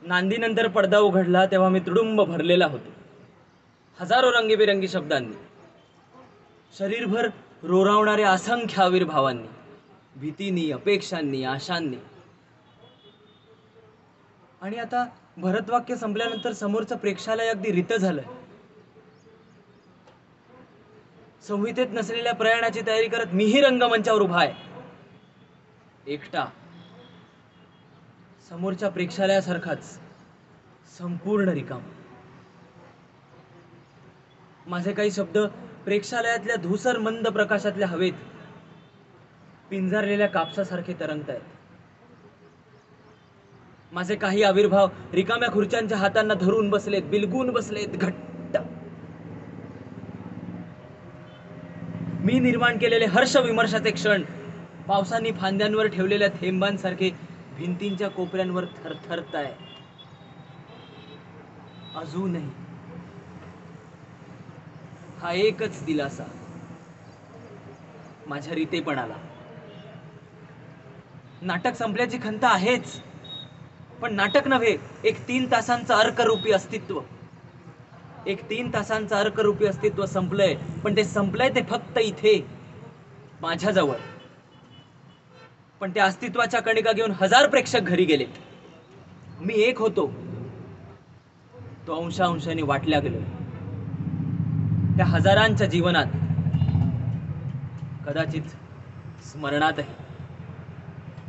नांदीनंतर पडदा उघडला तेव्हा मी तुडुंब भरलेला होतो. हजारो रंगीबेरंगी शब्दांनी, शरीरभर रोरावणाऱ्या असंख्य आविर्भावांनी, भीतीनी, अपेक्षांनी, आशांनी. आणि आता भरतवाक्य संपल्यानंतर समोरचं प्रेक्षालय अगदी रित झालंय. संहितेत नसलेल्या प्रयाणाची तयारी करत मीही रंगमंचावर उभा आहे, एकटा. समोरच्या प्रेक्षालयासारखाच संपूर्ण रिकाम. माझे काही शब्द प्रेक्षालयातल्या धूसर मंद प्रकाशातल्या हवेत पिंजारलेल्या कापसासारखे तरंगतायत. माझे काही आविर्भाव रिकाम्या खुर्च्यांच्या हातांना धरून बसलेत, बिलगून बसलेत घट्ट. मी निर्माण केलेले हर्ष विमर्शाचे क्षण पावसाने फांद्यांवर ठेवलेल्या थेंबांसारखे भिंतींच्या कोपऱ्यांवर थरथरताय. अजूनही हा एकच दिलासा माझ्या रीतेपणाला. नाटक संपल्याची खंत आहेच, पण नाटक नव्हे, एक 3 तासांचं अर्करूपी अस्तित्व. एक 3 तासांचं अर्करूपी अस्तित्व संपलंय, पण ते संपलंय ते फक्त इथे माझ्याजवळ. पण त्या अस्तित्वाच्या कणिका घेऊन 1000 प्रेक्षक घरी गेलेत. मी एक होतो, तो अंशांशाने वाटल्या गेलो त्या हजारांच्या जीवनात, कदाचित स्मरणातही.